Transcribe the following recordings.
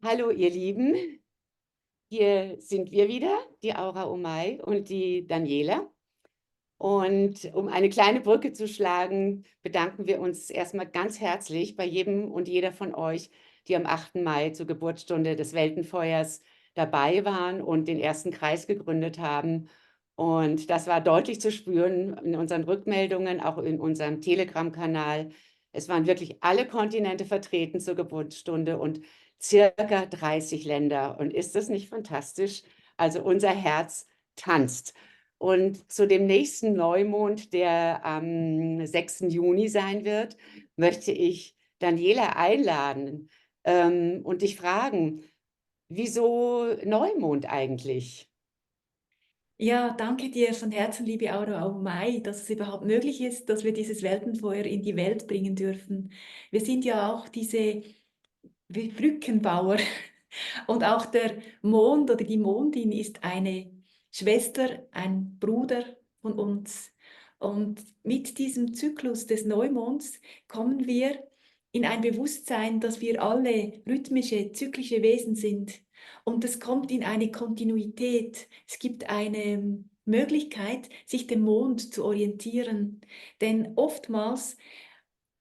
Hallo, ihr Lieben. Hier sind wir wieder, die Aura Omai und die Daniela. Und um eine kleine Brücke zu schlagen, bedanken wir uns erstmal ganz herzlich bei jedem und jeder von euch, die am 8. Mai zur Geburtsstunde des Weltenfeuers dabei waren und den ersten Kreis gegründet haben. Und das war deutlich zu spüren in unseren Rückmeldungen, auch in unserem Telegram-Kanal. Es waren wirklich alle Kontinente vertreten zur Geburtsstunde und circa 30 Länder. Und ist das nicht fantastisch? Also unser Herz tanzt. Und zu dem nächsten Neumond, der am 6. Juni sein wird, möchte ich Daniela einladen und dich fragen, wieso Neumond eigentlich? Ja, danke dir von Herzen, liebe Aura au Mai, dass es überhaupt möglich ist, dass wir dieses Weltenfeuer in die Welt bringen dürfen. Wir sind ja auch diese wie Brückenbauer und auch der Mond oder die Mondin ist eine Schwester, ein Bruder von uns. Und mit diesem Zyklus des Neumonds kommen wir in ein Bewusstsein, dass wir alle rhythmische, zyklische Wesen sind. Und es kommt in eine Kontinuität. Es gibt eine Möglichkeit, sich dem Mond zu orientieren. Denn oftmals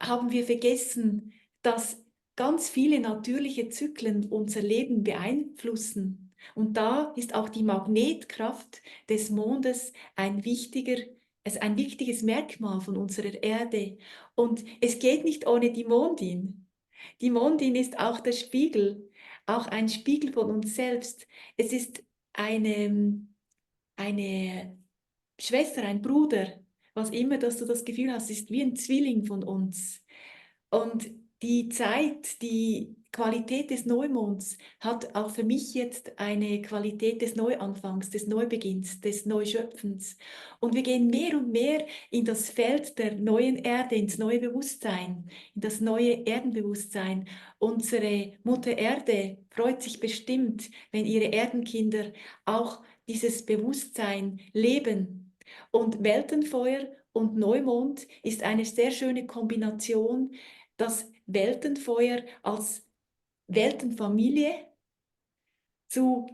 haben wir vergessen, dass ganz viele natürliche Zyklen unser Leben beeinflussen. Und da ist auch die Magnetkraft des Mondes ein wichtiges Merkmal von unserer Erde. Und es geht nicht ohne die Mondin. Die Mondin ist auch der Spiegel, auch ein Spiegel von uns selbst. Es ist eine Schwester, ein Bruder, was immer, dass du das Gefühl hast, ist wie ein Zwilling von uns. Und die Zeit, die Qualität des Neumonds hat auch für mich jetzt eine Qualität des Neuanfangs, des Neubeginns, des Neuschöpfens. Und wir gehen mehr und mehr in das Feld der neuen Erde, ins neue Bewusstsein, in das neue Erdenbewusstsein. Unsere Mutter Erde freut sich bestimmt, wenn ihre Erdenkinder auch dieses Bewusstsein leben. Und Weltenfeuer und Neumond ist eine sehr schöne Kombination, das Weltenfeuer als Weltenfamilie zu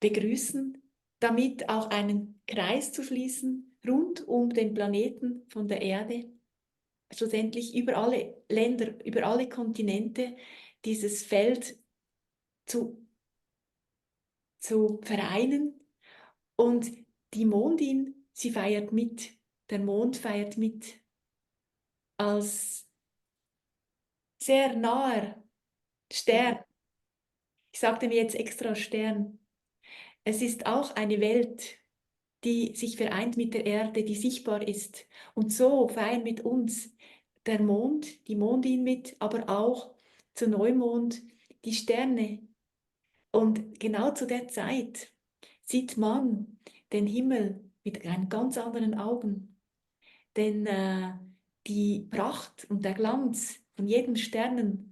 begrüßen, damit auch einen Kreis zu schließen rund um den Planeten von der Erde, schlussendlich über alle Länder, über alle Kontinente dieses Feld zu, zu vereinen. Und die Mondin, sie feiert mit, der Mond feiert mit als sehr naher Stern. Ich sagte mir jetzt extra Stern. Es ist auch eine Welt, die sich vereint mit der Erde, die sichtbar ist. Und so feiern mit uns der Mond, die Mondin mit, aber auch zu Neumond die Sterne. Und genau zu der Zeit sieht man den Himmel mit einem ganz anderen Augen. Denn die Pracht und der Glanz von jedem Sternenvolk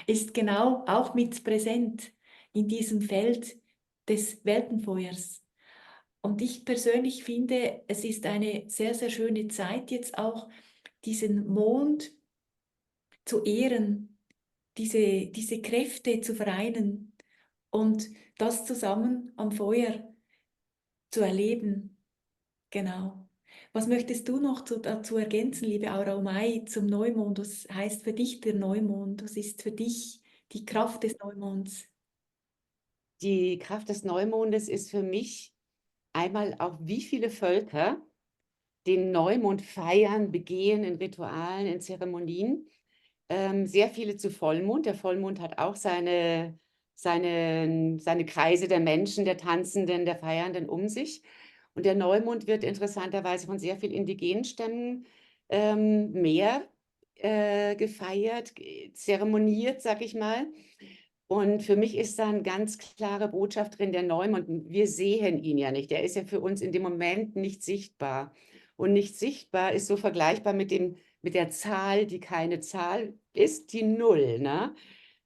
ist genau auch mit präsent in diesem Feld des Weltenfeuers. Und ich persönlich finde, es ist eine sehr, sehr schöne Zeit jetzt auch, diesen Mond zu ehren, diese Kräfte zu vereinen und das zusammen am Feuer zu erleben. Genau. Was möchtest du noch dazu ergänzen, liebe Aura Omai, zum Neumond? Was heißt für dich der Neumond? Was ist für dich die Kraft des Neumonds? Die Kraft des Neumondes ist für mich einmal auch, wie viele Völker den Neumond feiern, begehen in Ritualen, in Zeremonien. Sehr viele zu Vollmond. Der Vollmond hat auch seine Kreise der Menschen, der Tanzenden, der Feiernden um sich. Und der Neumond wird interessanterweise von sehr vielen indigenen Stämmen mehr gefeiert, zeremoniert, sag ich mal. Und für mich ist da eine ganz klare Botschaft drin, der Neumond, wir sehen ihn ja nicht. Der ist ja für uns in dem Moment nicht sichtbar. Und nicht sichtbar ist so vergleichbar mit der Zahl, die keine Zahl ist, die Null. Ne?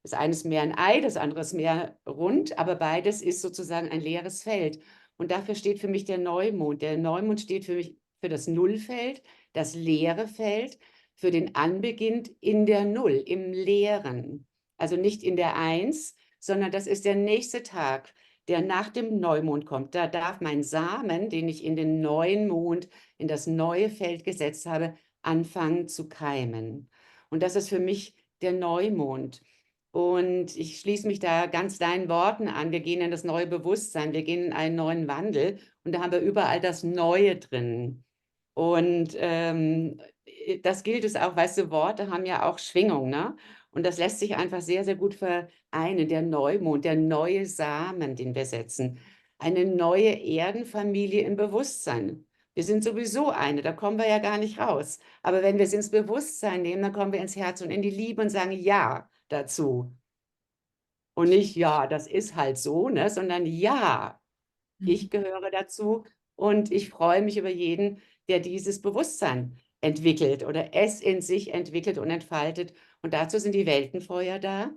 Das eine ist mehr ein Ei, das andere ist mehr rund, aber beides ist sozusagen ein leeres Feld. Und dafür steht für mich der Neumond. Der Neumond steht für mich für das Nullfeld, das leere Feld, für den Anbeginn in der Null, im Leeren. Also nicht in der Eins, sondern das ist der nächste Tag, der nach dem Neumond kommt. Da darf mein Samen, den ich in den neuen Mond, in das neue Feld gesetzt habe, anfangen zu keimen. Und das ist für mich der Neumond. Und ich schließe mich da ganz deinen Worten an. Wir gehen in das neue Bewusstsein, wir gehen in einen neuen Wandel und da haben wir überall das Neue drin. Und das gilt es auch, weißt du, Worte haben ja auch Schwingung, ne? Und das lässt sich einfach sehr, sehr gut vereinen. Der Neumond, der neue Samen, den wir setzen. Eine neue Erdenfamilie im Bewusstsein. Wir sind sowieso eine, da kommen wir ja gar nicht raus. Aber wenn wir es ins Bewusstsein nehmen, dann kommen wir ins Herz und in die Liebe und sagen Ja dazu. Und nicht, ja, das ist halt so, ne? Sondern ja, ich gehöre dazu und ich freue mich über jeden, der dieses Bewusstsein entwickelt oder es in sich entwickelt und entfaltet. Und dazu sind die Weltenfeuer da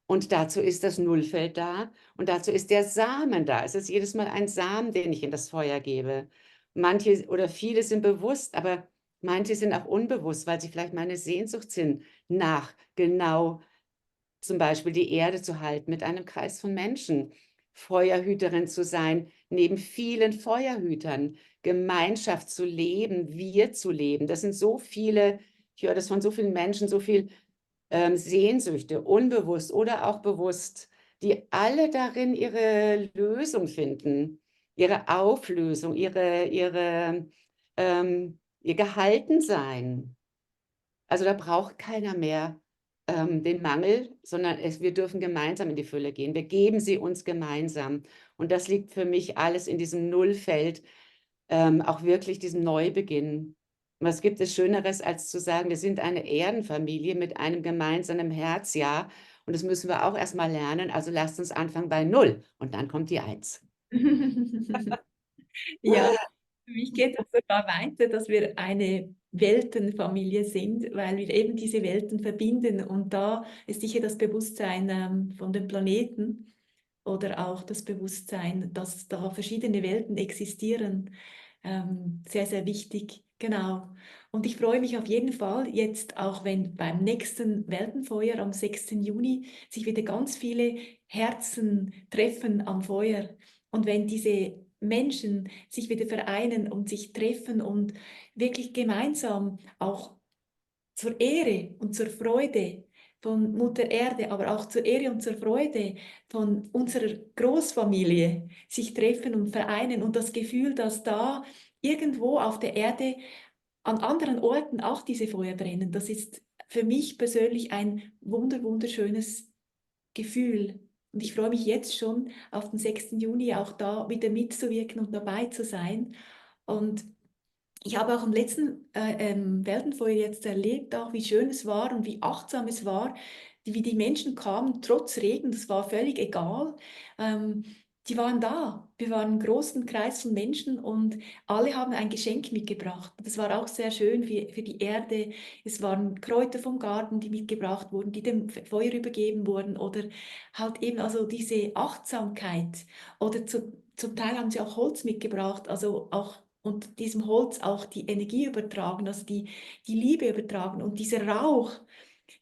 und dazu ist das Nullfeld da und dazu ist der Samen da. Es ist jedes Mal ein Samen, den ich in das Feuer gebe. Manche oder viele sind bewusst, aber manche sind auch unbewusst, weil sie vielleicht meine Sehnsucht sind nach genau zum Beispiel die Erde zu halten mit einem Kreis von Menschen, Feuerhüterin zu sein, neben vielen Feuerhütern, Gemeinschaft zu leben, wir zu leben. Das sind so viele, ich höre das von so vielen Menschen, so viel Sehnsüchte, unbewusst oder auch bewusst, die alle darin ihre Lösung finden, ihre Auflösung, ihr Gehaltensein. Also da braucht keiner mehr den Mangel, sondern wir dürfen gemeinsam in die Fülle gehen. Wir geben sie uns gemeinsam. Und das liegt für mich alles in diesem Nullfeld, auch wirklich diesen Neubeginn. Was gibt es Schöneres, als zu sagen, wir sind eine Erdenfamilie mit einem gemeinsamen Herz, ja. Und das müssen wir auch erstmal lernen. Also lasst uns anfangen bei Null und dann kommt die Eins. Ja, für mich geht es sogar weiter, dass wir eine Weltenfamilie sind, weil wir eben diese Welten verbinden. Und da ist sicher das Bewusstsein von dem Planeten oder auch das Bewusstsein, dass da verschiedene Welten existieren, sehr, sehr wichtig. Genau. Und ich freue mich auf jeden Fall jetzt, auch wenn beim nächsten Weltenfeuer am 6. Juni sich wieder ganz viele Herzen treffen am Feuer. Und wenn diese Menschen sich wieder vereinen und sich treffen und wirklich gemeinsam auch zur Ehre und zur Freude von Mutter Erde, aber auch zur Ehre und zur Freude von unserer Großfamilie sich treffen und vereinen und das Gefühl, dass da irgendwo auf der Erde an anderen Orten auch diese Feuer brennen, das ist für mich persönlich ein wunderschönes Gefühl. Und ich freue mich jetzt schon auf den 6. Juni auch da wieder mitzuwirken und dabei zu sein. Und ich habe auch am letzten Weltenfeuer jetzt erlebt, auch wie schön es war und wie achtsam es war, wie die Menschen kamen, trotz Regen, das war völlig egal. Ähm, Die waren da. Wir waren einen großen Kreis von Menschen und alle haben ein Geschenk mitgebracht. Das war auch sehr schön für die Erde. Es waren Kräuter vom Garten, die mitgebracht wurden, die dem Feuer übergeben wurden oder halt eben also diese Achtsamkeit. Oder zum Teil haben sie auch Holz mitgebracht, also auch und diesem Holz auch die Energie übertragen, also die Liebe übertragen. Und dieser Rauch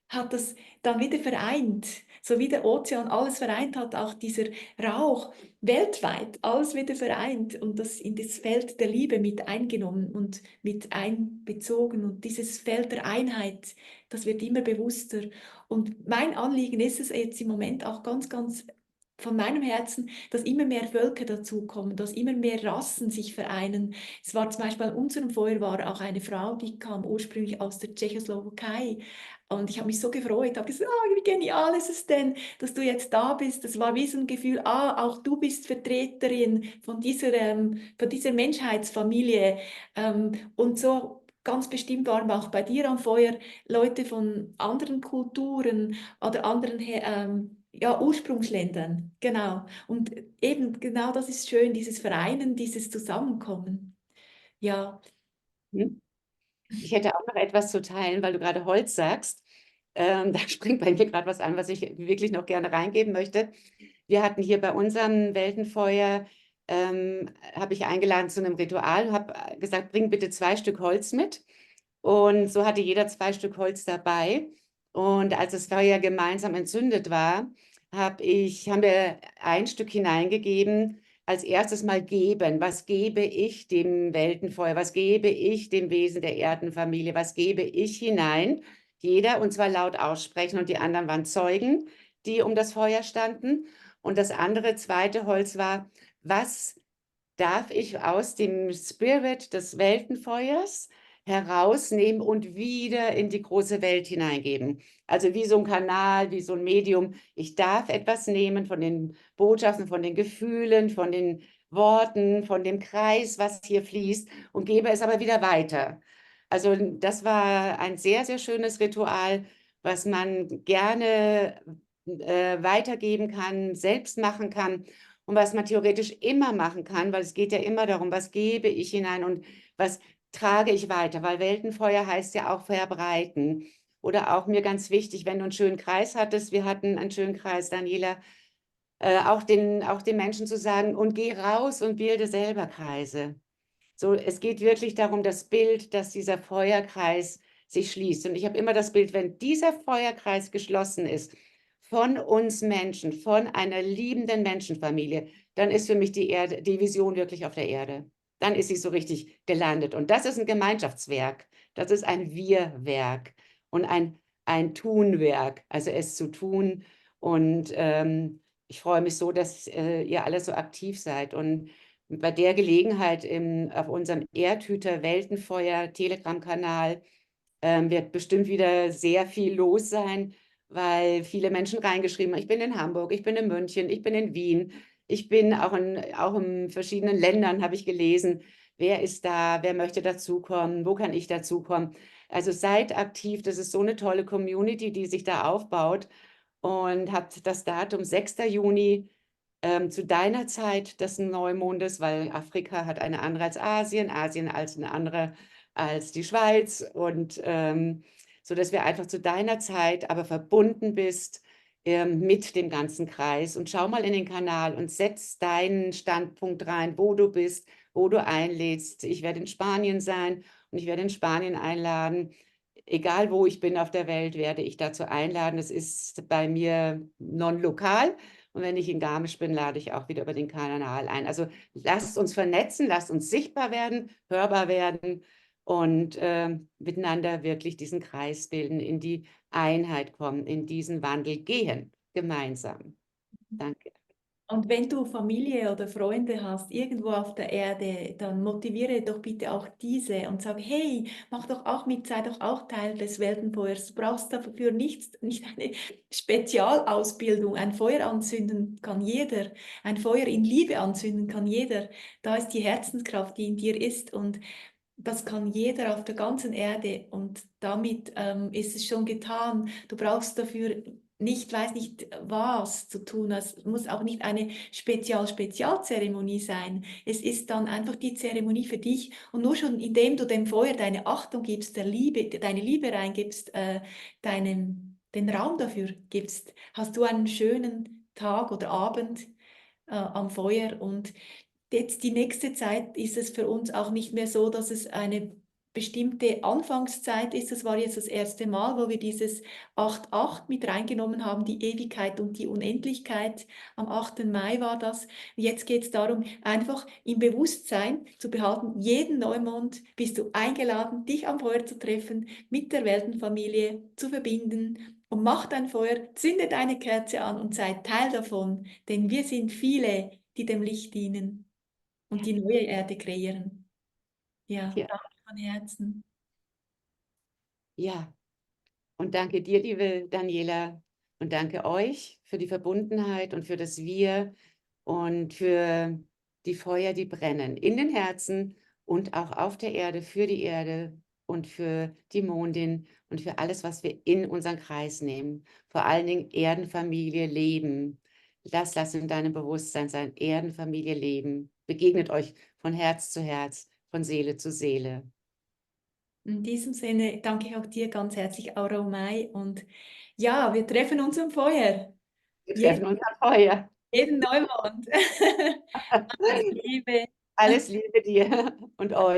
hat das dann wieder vereint. So wie der Ozean alles vereint hat, auch dieser Rauch weltweit alles wieder vereint und das in das Feld der Liebe mit eingenommen und mit einbezogen. Und dieses Feld der Einheit, das wird immer bewusster. Und mein Anliegen ist es jetzt im Moment auch ganz von meinem Herzen, dass immer mehr Völker dazukommen, dass immer mehr Rassen sich vereinen. Es war zum Beispiel bei unserem Feuer war auch eine Frau, die kam ursprünglich aus der Tschechoslowakei. Und ich habe mich so gefreut, habe gesagt, wie genial ist es denn, dass du jetzt da bist. Das war wie so ein Gefühl, auch du bist Vertreterin von dieser Menschheitsfamilie. Und so ganz bestimmt waren auch bei dir am Feuer Leute von anderen Kulturen oder anderen ja, Ursprungsländern. Genau. Und eben genau das ist schön, dieses Vereinen, dieses Zusammenkommen. Ja. Hm? Ich hätte auch noch etwas zu teilen, weil du gerade Holz sagst. Da springt bei mir gerade was an, was ich wirklich noch gerne reingeben möchte. Wir hatten hier bei unserem Weltenfeuer, habe ich eingeladen zu einem Ritual, habe gesagt, bring bitte 2 Stück Holz mit. Und so hatte jeder 2 Stück Holz dabei. Und als das Feuer gemeinsam entzündet war, haben wir ein Stück hineingegeben, als erstes mal geben. Was gebe ich dem Weltenfeuer? Was gebe ich dem Wesen der Erdenfamilie? Was gebe ich hinein? Jeder, und zwar laut aussprechen, und die anderen waren Zeugen, die um das Feuer standen. Und das andere, zweite Holz war, was darf ich aus dem Spirit des Weltenfeuers herausnehmen und wieder in die große Welt hineingeben. Also wie so ein Kanal, wie so ein Medium. Ich darf etwas nehmen von den Botschaften, von den Gefühlen, von den Worten, von dem Kreis, was hier fließt, und gebe es aber wieder weiter. Also das war ein sehr, sehr schönes Ritual, was man gerne weitergeben kann, selbst machen kann und was man theoretisch immer machen kann, weil es geht ja immer darum, was gebe ich hinein und was trage ich weiter, weil Weltenfeuer heißt ja auch verbreiten. Oder auch mir ganz wichtig, wenn du einen schönen Kreis hattest, wir hatten einen schönen Kreis, Daniela, auch den Menschen zu sagen, und geh raus und bilde selber Kreise. So, es geht wirklich darum, das Bild, dass dieser Feuerkreis sich schließt. Und ich habe immer das Bild, wenn dieser Feuerkreis geschlossen ist, von uns Menschen, von einer liebenden Menschenfamilie, dann ist für mich die Erde, die Vision wirklich auf der Erde. Dann ist sie so richtig gelandet. Und das ist ein Gemeinschaftswerk. Das ist ein Wir-Werk und ein Tunwerk, also es zu tun. Und ich freue mich so, dass ihr alle so aktiv seid. Und bei der Gelegenheit auf unserem Erdhüter Weltenfeuer Telegram-Kanal wird bestimmt wieder sehr viel los sein, weil viele Menschen reingeschrieben haben, ich bin in Hamburg, ich bin in München, ich bin in Wien, ich bin auch in verschiedenen Ländern, habe ich gelesen. Wer ist da? Wer möchte dazukommen? Wo kann ich dazukommen? Also seid aktiv, das ist so eine tolle Community, die sich da aufbaut, und habt das Datum 6. Juni zu deiner Zeit des Neumondes, weil Afrika hat eine andere als Asien, Asien als eine andere als die Schweiz, und so dass wir einfach zu deiner Zeit aber verbunden bist mit dem ganzen Kreis. Und schau mal in den Kanal und setz deinen Standpunkt rein, wo du bist, wo du einlädst. Ich werde in Spanien sein und ich werde in Spanien einladen. Egal wo ich bin auf der Welt, werde ich dazu einladen. Es ist bei mir non-lokal. Und wenn ich in Garmisch bin, lade ich auch wieder über den Kanal ein. Also lasst uns vernetzen, lasst uns sichtbar werden, hörbar werden und miteinander wirklich diesen Kreis bilden, in die Einheit kommen, in diesen Wandel gehen, gemeinsam. Danke. Und wenn du Familie oder Freunde hast, irgendwo auf der Erde, dann motiviere doch bitte auch diese und sag, hey, mach doch auch mit, sei doch auch Teil des Weltenfeuers. Du brauchst dafür nicht eine Spezialausbildung. Ein Feuer anzünden kann jeder. Ein Feuer in Liebe anzünden kann jeder. Da ist die Herzenskraft, die in dir ist, und das kann jeder auf der ganzen Erde, und damit ist es schon getan. Du brauchst dafür nicht, weiß nicht was zu tun. Es muss auch nicht eine Spezialzeremonie sein. Es ist dann einfach die Zeremonie für dich, und nur schon indem du dem Feuer deine Achtung gibst, der Liebe, deine Liebe reingibst, den Raum dafür gibst, hast du einen schönen Tag oder Abend am Feuer. Und jetzt die nächste Zeit ist es für uns auch nicht mehr so, dass es eine bestimmte Anfangszeit ist. Das war jetzt das erste Mal, wo wir dieses 8.8 mit reingenommen haben, die Ewigkeit und die Unendlichkeit. Am 8. Mai war das. Jetzt geht es darum, einfach im Bewusstsein zu behalten, jeden Neumond bist du eingeladen, dich am Feuer zu treffen, mit der Weltenfamilie zu verbinden. Und mach dein Feuer, zünde deine Kerze an und sei Teil davon, denn wir sind viele, die dem Licht dienen und die neue Erde kreieren. Ja, Ja, danke von Herzen. ja. Und danke dir, liebe Daniela, und danke euch für die Verbundenheit und für das Wir und für die Feuer, die brennen in den Herzen und auch auf der Erde, für die Erde und für die Mondin und für alles, was wir in unseren Kreis nehmen. Vor allen Dingen Erdenfamilie leben. Lass in deinem Bewusstsein sein, Erdenfamilie leben. Begegnet euch von Herz zu Herz, von Seele zu Seele. In diesem Sinne danke ich auch dir ganz herzlich, Aura Mai. Und ja, wir treffen uns am Feuer. Wir Jeden, treffen uns am Feuer. jeden Neumond. Alles Liebe. Alles Liebe dir und euch.